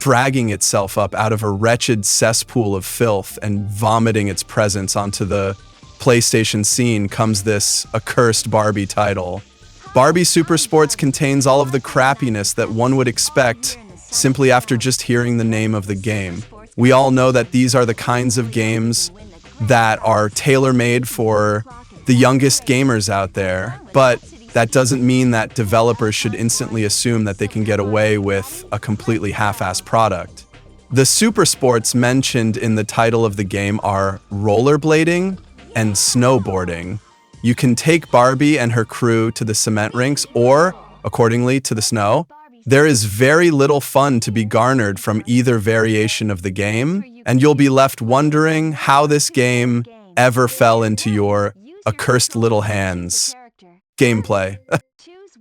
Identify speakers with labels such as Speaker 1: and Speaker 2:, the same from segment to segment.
Speaker 1: dragging itself up out of a wretched cesspool of filth and vomiting its presence onto the PlayStation scene comes this accursed Barbie title. Barbie Super Sports contains all of the crappiness that one would expect simply after just hearing the name of the game. We all know that these are the kinds of games that are tailor-made for the youngest gamers out there, but that doesn't mean that developers should instantly assume that they can get away with a completely half-assed product. The super sports mentioned in the title of the game are rollerblading and snowboarding. You can take Barbie and her crew to the cement rinks or, accordingly, to the snow. There is very little fun to be garnered from either variation of the game, and you'll be left wondering how this game ever fell into your accursed little hands. Gameplay.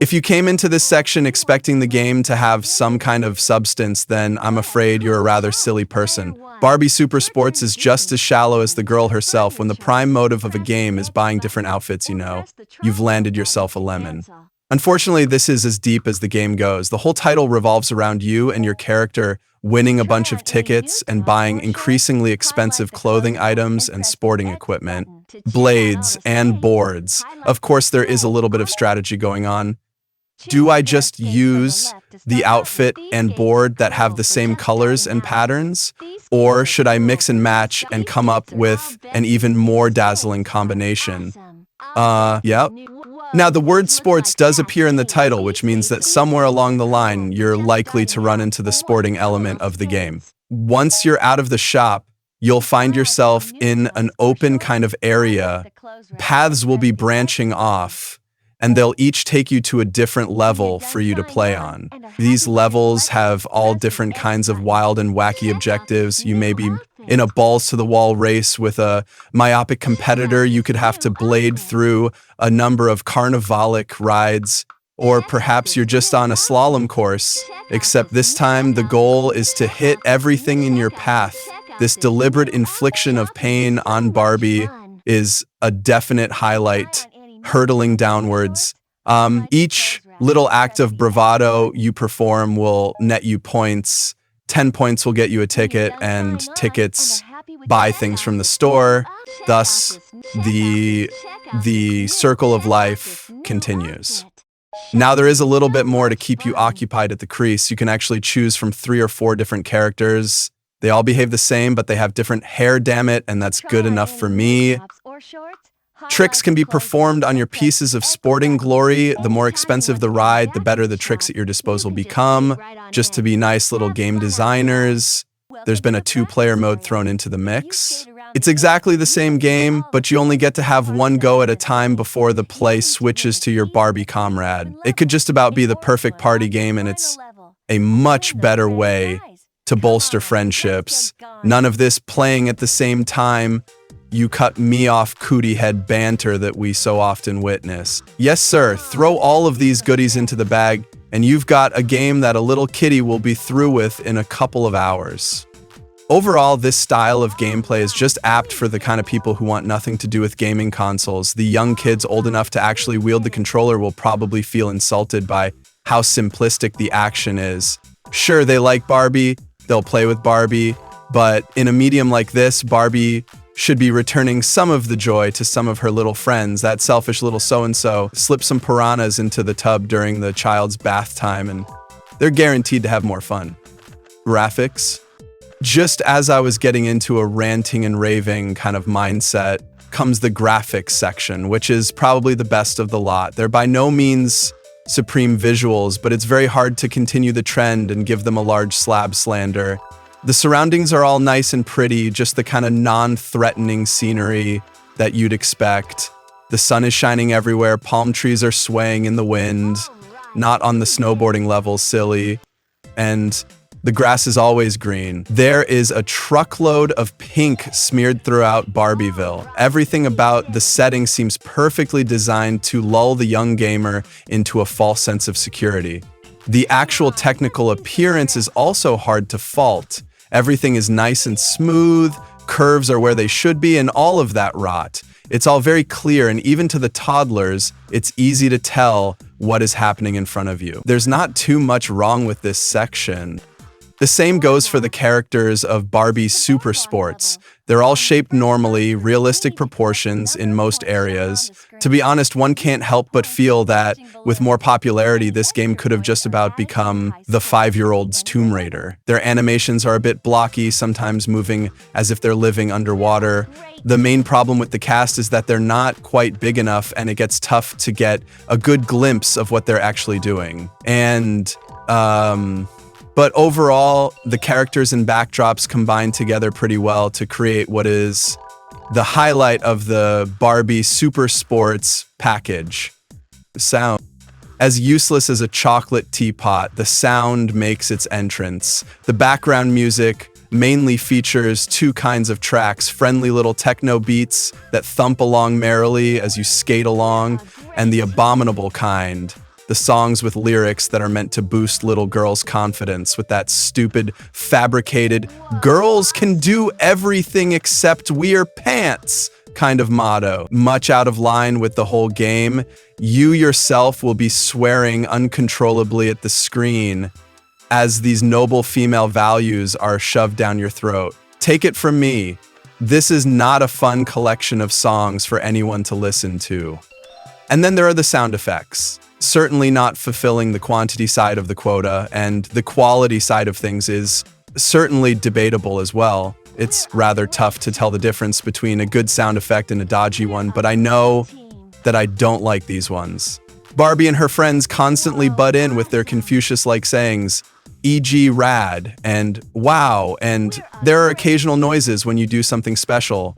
Speaker 1: If you came into this section expecting the game to have some kind of substance, then I'm afraid you're a rather silly person. Barbie Super Sports is just as shallow as the girl herself. When the prime motive of a game is buying different outfits, you've landed yourself a lemon. Unfortunately, this is as deep as the game goes. The whole title revolves around you and your character winning a bunch of tickets and buying increasingly expensive clothing items and sporting equipment, blades, and boards. Of course, there is a little bit of strategy going on. Do I just use the outfit and board that have the same colors and patterns? Or should I mix and match and come up with an even more dazzling combination? Yep. Now, the word sports does appear in the title, which means that somewhere along the line, you're likely to run into the sporting element of the game. Once you're out of the shop, you'll find yourself in an open kind of area. Paths will be branching off, and they'll each take you to a different level for you to play on. These levels have all different kinds of wild and wacky objectives. You may be in a balls-to-the-wall race with a myopic competitor. You could have to blade through a number of carnivalic rides, or perhaps you're just on a slalom course, except this time the goal is to hit everything in your path. This deliberate infliction of pain on Barbie is a definite highlight, hurtling downwards. Each little act of bravado you perform will net you points. 10 points will get you a ticket, and tickets buy things from the store. Thus, the circle of life continues. Now, there is a little bit more to keep you occupied at the crease. You can actually choose from 3 or 4 different characters. They all behave the same, but they have different hair, damn it, and that's good enough for me. Tricks can be performed on your pieces of sporting glory. The more expensive the ride, the better the tricks at your disposal become. Just to be nice little game designers, there's been a 2-player mode thrown into the mix. It's exactly the same game, but you only get to have one go at a time before the play switches to your Barbie comrade. It could just about be the perfect party game, and it's a much better way to bolster friendships. None of this playing at the same time, you cut me off cootie head banter that we so often witness. Yes, sir, throw all of these goodies into the bag, and you've got a game that a little kitty will be through with in a couple of hours. Overall, this style of gameplay is just apt for the kind of people who want nothing to do with gaming consoles. The young kids old enough to actually wield the controller will probably feel insulted by how simplistic the action is. Sure, they like Barbie, they'll play with Barbie, but in a medium like this, Barbie should be returning some of the joy to some of her little friends. That selfish little so-and-so slipped some piranhas into the tub during the child's bath time, and they're guaranteed to have more fun. Graphics. Just as I was getting into a ranting and raving kind of mindset, comes the graphics section, which is probably the best of the lot. They're by no means supreme visuals, but it's very hard to continue the trend and give them a large slab slander. The surroundings are all nice and pretty, just the kind of non-threatening scenery that you'd expect. The sun is shining everywhere, palm trees are swaying in the wind, not on the snowboarding level, silly, and the grass is always green. There is a truckload of pink smeared throughout Barbieville. Everything about the setting seems perfectly designed to lull the young gamer into a false sense of security. The actual technical appearance is also hard to fault. Everything is nice and smooth, curves are where they should be, and all of that rot. It's all very clear, and even to the toddlers, it's easy to tell what is happening in front of you. There's not too much wrong with this section. The same goes for the characters of Barbie Super Sports. They're all shaped normally, realistic proportions in most areas. To be honest, one can't help but feel that with more popularity, this game could have just about become the 5-year-old's Tomb Raider. Their animations are a bit blocky, sometimes moving as if they're living underwater. The main problem with the cast is that they're not quite big enough, and it gets tough to get a good glimpse of what they're actually doing. But overall, the characters and backdrops combine together pretty well to create what is the highlight of the Barbie Super Sports package. Sound. As useless as a chocolate teapot, the sound makes its entrance. The background music mainly features two kinds of tracks: friendly little techno beats that thump along merrily as you skate along, and the abominable kind, the songs with lyrics that are meant to boost little girls' confidence with that stupid, fabricated, girls can do everything except wear pants kind of motto. Much out of line with the whole game, you yourself will be swearing uncontrollably at the screen as these noble female values are shoved down your throat. Take it from me, this is not a fun collection of songs for anyone to listen to. And then there are the sound effects. Certainly not fulfilling the quantity side of the quota, and the quality side of things is certainly debatable as well. It's rather tough to tell the difference between a good sound effect and a dodgy one, but I know that I don't like these ones. Barbie and her friends constantly butt in with their Confucius-like sayings, e.g. rad and wow, and there are occasional noises when you do something special.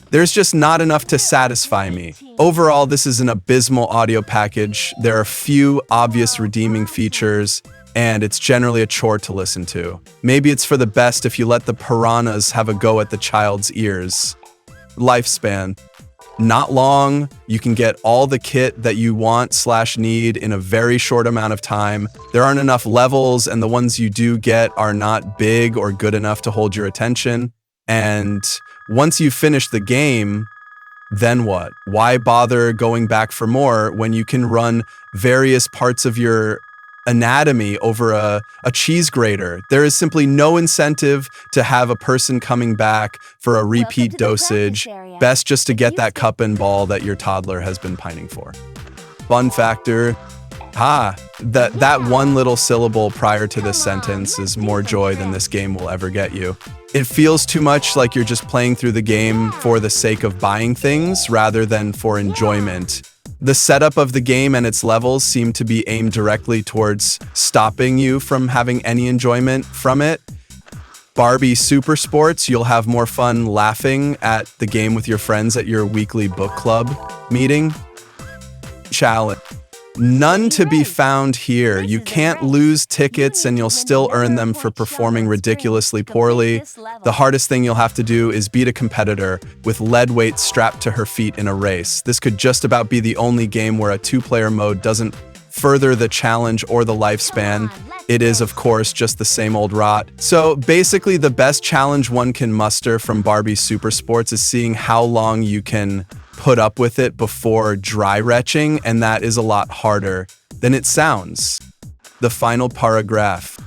Speaker 1: There's just not enough to satisfy me. Overall, this is an abysmal audio package. There are few obvious redeeming features, and it's generally a chore to listen to. Maybe it's for the best if you let the piranhas have a go at the child's ears. Lifespan. Not long. You can get all the kit that you want/need in a very short amount of time. There aren't enough levels, and the ones you do get are not big or good enough to hold your attention. And once you finish the game, then what? Why bother going back for more when you can run various parts of your anatomy over a cheese grater? There is simply no incentive to have a person coming back for a repeat dosage. Best just to get that cup and ball that your toddler has been pining for. Fun factor. That one little syllable prior to this sentence is more joy than this game will ever get you. It feels too much like you're just playing through the game for the sake of buying things rather than for enjoyment. The setup of the game and its levels seem to be aimed directly towards stopping you from having any enjoyment from it. Barbie Super Sports, you'll have more fun laughing at the game with your friends at your weekly book club meeting. Challenge. None to be found here. You can't lose tickets and you'll still earn them for performing ridiculously poorly. The hardest thing you'll have to do is beat a competitor with lead weights strapped to her feet in a race. This could just about be the only game where a two-player mode doesn't further the challenge or the lifespan. It is, of course, just the same old rot. So basically, the best challenge one can muster from Barbie Super Sports is seeing how long you can put up with it before dry retching, and that is a lot harder than it sounds. The final paragraph.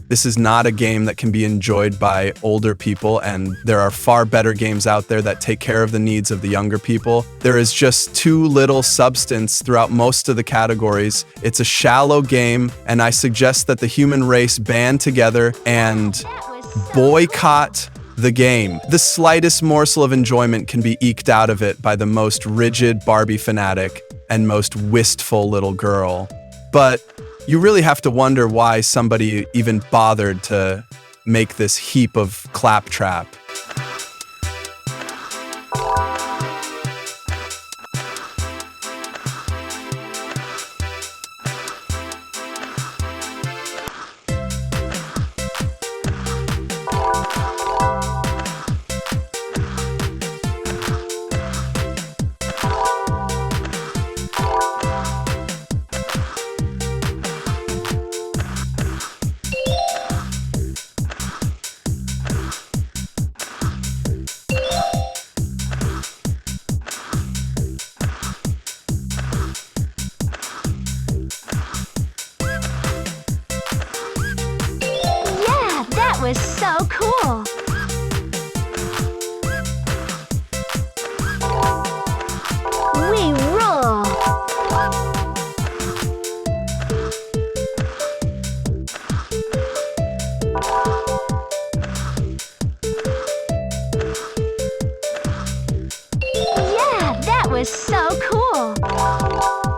Speaker 1: This is not a game that can be enjoyed by older people, and there are far better games out there that take care of the needs of the younger people. There is just too little substance throughout most of the categories. It's a shallow game, and I suggest that the human race band together and boycott the game. The slightest morsel of enjoyment can be eked out of it by the most rigid Barbie fanatic and most wistful little girl. But you really have to wonder why somebody even bothered to make this heap of claptrap.
Speaker 2: so cool! We rule! Yeah, that was so cool!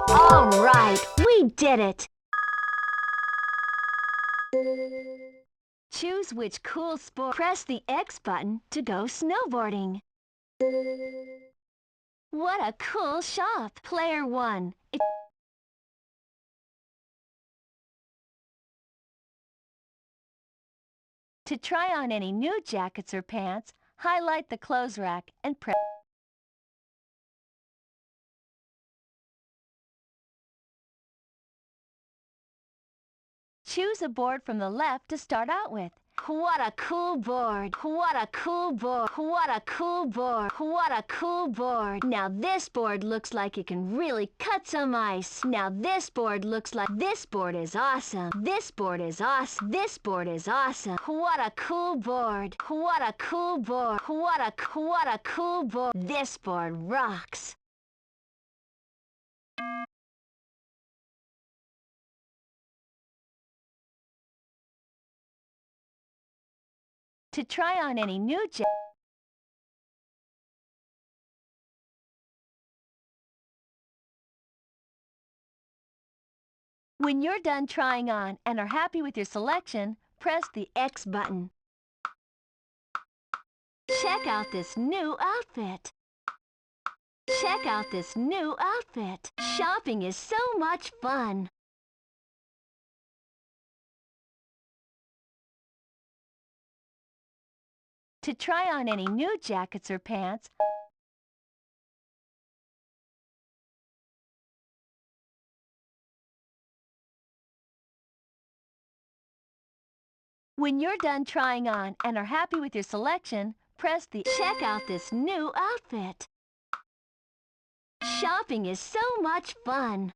Speaker 2: All right, we did it! Choose which cool sport. Press the X button to go snowboarding. What a cool shop! Player 1. To try on any new jackets or pants, highlight the clothes rack and press. Choose a board from the left to start out with. What a cool board! What a cool board! What a cool board! What a cool board! Now this board looks like it can really cut some ice. Now this board looks like this board is awesome. This board is awesome. This board is awesome. What a cool board! What a cool board! What a cool board! This board rocks. To try on any new jacket. When you're done trying on and are happy with your selection, press the X button. Check out this new outfit. Check out this new outfit. Shopping is so much fun. To try on any new jackets or pants, when you're done trying on and are happy with your selection, press the Check out this new outfit. Shopping is so much fun.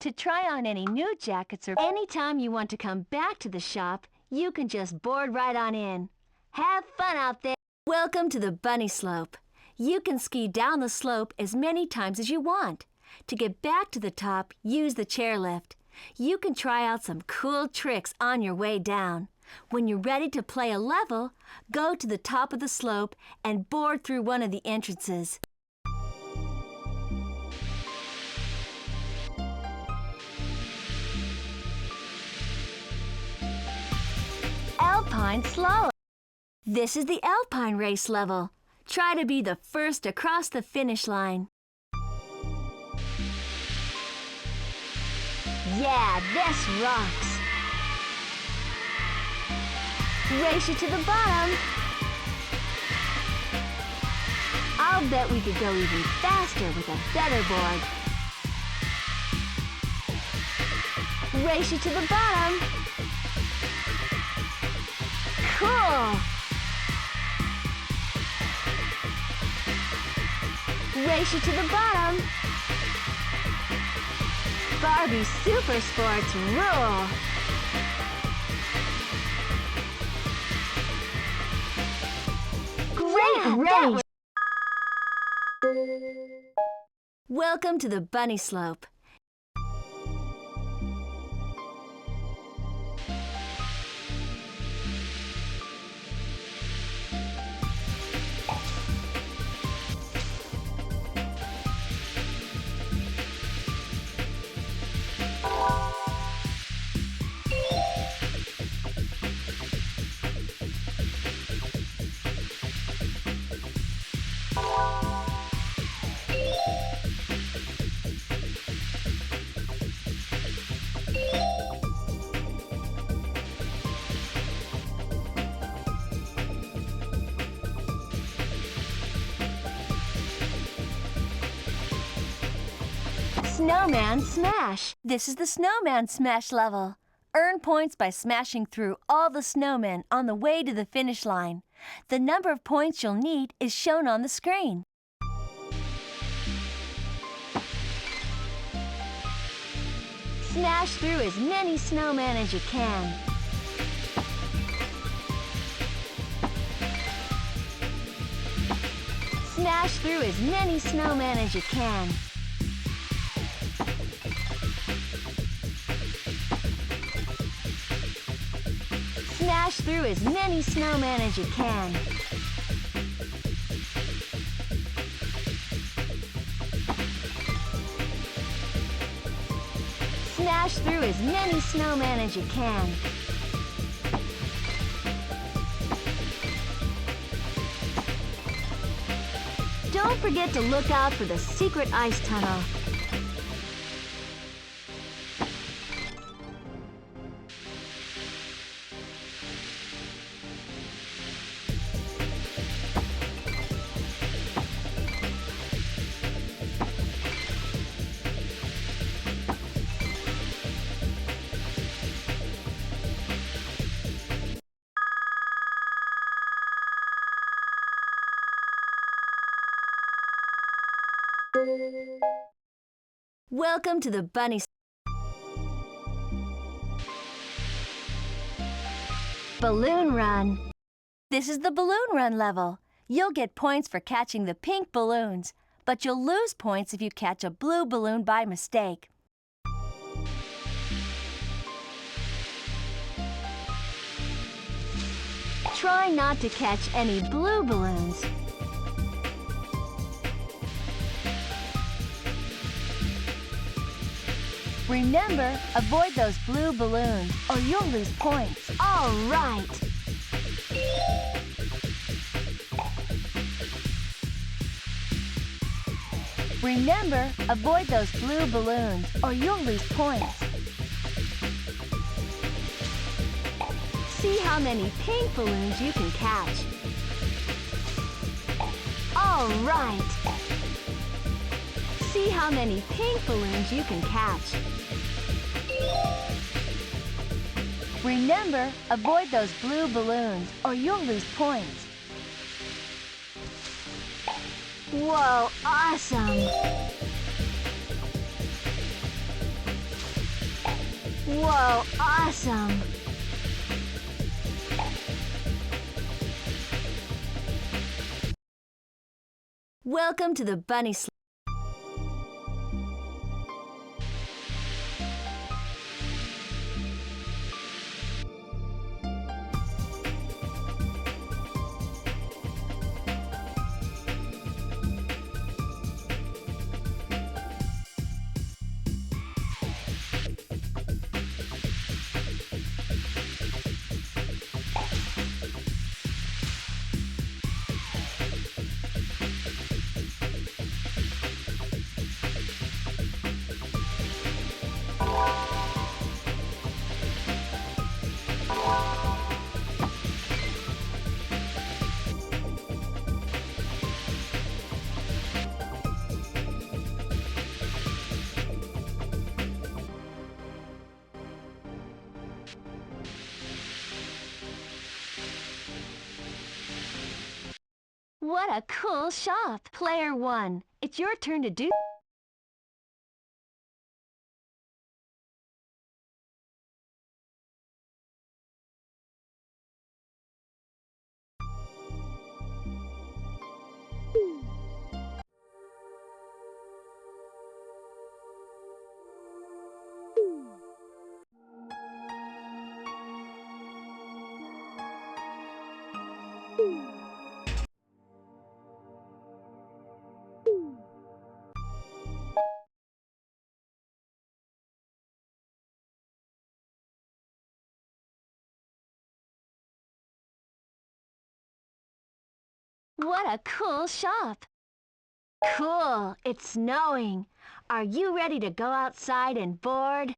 Speaker 2: To try on any new jackets or anytime you want to come back to the shop, you can just board right on in. Have fun out there. Welcome to the bunny slope. You can ski down the slope as many times as you want. To get back to the top, use the chairlift. You can try out some cool tricks on your way down. When you're ready to play a level, go to the top of the slope and board through one of the entrances. Alpine Slope. This is the Alpine race level. Try to be the first across the finish line. Yeah, this rocks. Race you to the bottom. I'll bet we could go even faster with a better board. Race you to the bottom. Cool! Race you to the bottom. Barbie Super Sports rule! Great race! Welcome to the bunny slope. Snowman Smash. This is the Snowman Smash level. Earn points by smashing through all the snowmen on the way to the finish line. The number of points you'll need is shown on the screen. Smash through as many snowmen as you can. Smash through as many snowmen as you can. Smash through as many snowmen as you can. Smash through as many snowmen as you can. Don't forget to look out for the secret ice tunnel. Welcome to the bunny balloon run. This is the balloon run level. You'll get points for catching the pink balloons, but you'll lose points if you catch a blue balloon by mistake. Try not to catch any blue balloons. Remember, avoid those blue balloons or you'll lose points. All right. Remember, avoid those blue balloons or you'll lose points. See how many pink balloons you can catch. All right. See how many pink balloons you can catch. Remember, avoid those blue balloons or you'll lose points. Whoa, awesome! Whoa, awesome! Welcome to the bunny slope. What a cool shop! Player 1, it's your turn to do. What a cool shop! Cool, it's snowing. Are you ready to go outside and board?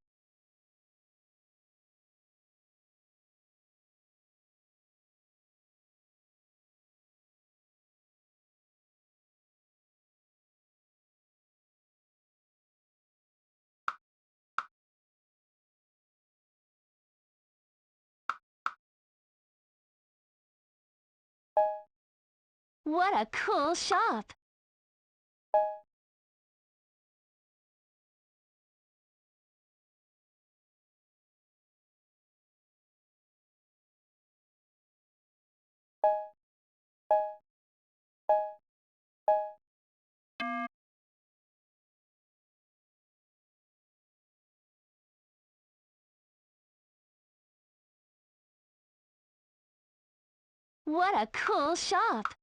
Speaker 2: What a cool shop! What a cool shop!